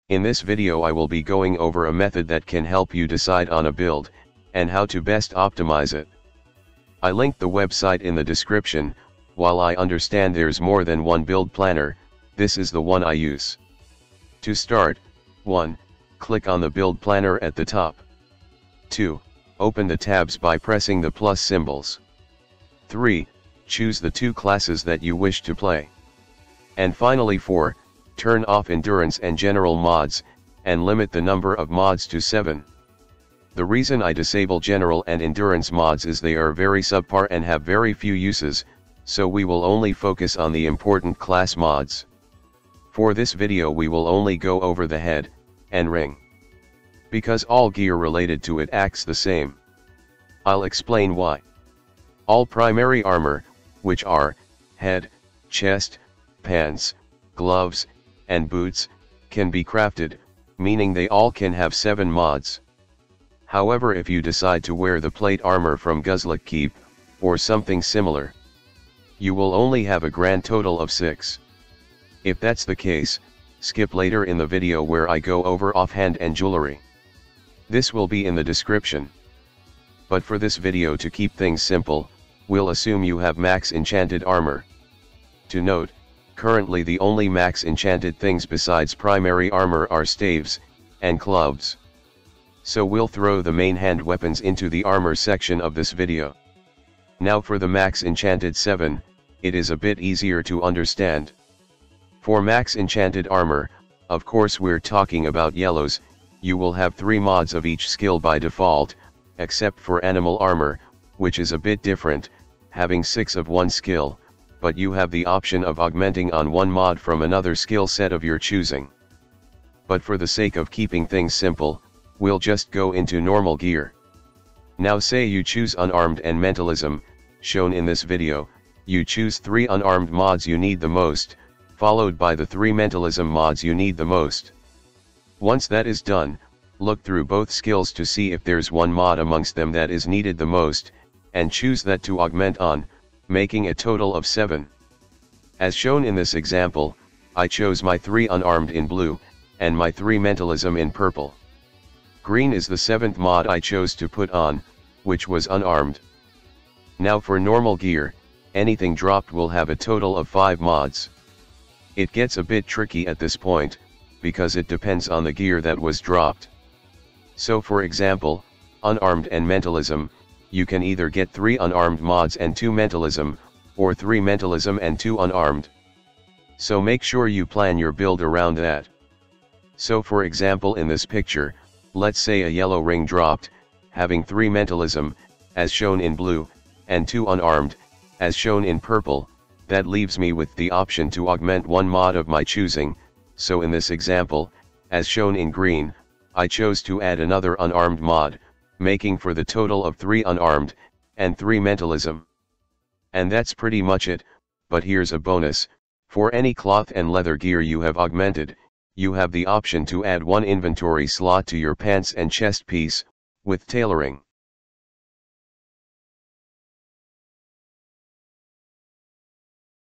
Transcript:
In this video I will be going over a method that can help you decide on a build, and how to best optimize it. I linked the website in the description. While I understand there's more than one build planner, this is the one I use. To start, 1. Click on the build planner at the top. 2. Open the tabs by pressing the plus symbols. 3. Choose the 2 classes that you wish to play. And finally 4. Turn off endurance and general mods, and limit the number of mods to 7. The reason I disable general and endurance mods is they are very subpar and have very few uses, so we will only focus on the important class mods. For this video we will only go over the head and ring, because all gear related to it acts the same. I'll explain why. All primary armor, which are head, chest, pants, gloves, and boots, can be crafted, meaning they all can have 7 mods. However, if you decide to wear the plate armor from Guzlok Keep, or something similar, you will only have a grand total of 6. If that's the case, skip later in the video where I go over offhand and jewelry. This will be in the description. But for this video, to keep things simple, we'll assume you have max enchanted armor. To note, currently the only max enchanted things besides primary armor are staves and clubs. So we'll throw the main hand weapons into the armor section of this video. Now for the max enchanted 7, it is a bit easier to understand. For max enchanted armor, of course we're talking about yellows. You will have 3 mods of each skill by default, except for animal armor, which is a bit different, having 6 of one skill, but you have the option of augmenting on one mod from another skill set of your choosing. But for the sake of keeping things simple, we'll just go into normal gear. Now say you choose unarmed and mentalism, shown in this video. You choose 3 unarmed mods you need the most, followed by the 3 mentalism mods you need the most. Once that is done, look through both skills to see if there's one mod amongst them that is needed the most, and choose that to augment on, making a total of 7. As shown in this example, I chose my 3 unarmed in blue, and my 3 mentalism in purple. Green is the 7th mod I chose to put on, which was unarmed. Now for normal gear, anything dropped will have a total of 5 mods. It gets a bit tricky at this point, because it depends on the gear that was dropped. So for example, unarmed and mentalism, you can either get 3 unarmed mods and 2 mentalism, or 3 mentalism and 2 unarmed. So make sure you plan your build around that. So for example, in this picture, let's say a yellow ring dropped, having 3 mentalism, as shown in blue, and 2 unarmed, as shown in purple. That leaves me with the option to augment one mod of my choosing. So in this example, as shown in green, I chose to add another unarmed mod, making for the total of 3 unarmed, and 3 mentalism. And that's pretty much it, but here's a bonus. For any cloth and leather gear you have augmented, you have the option to add 1 inventory slot to your pants and chest piece, with tailoring.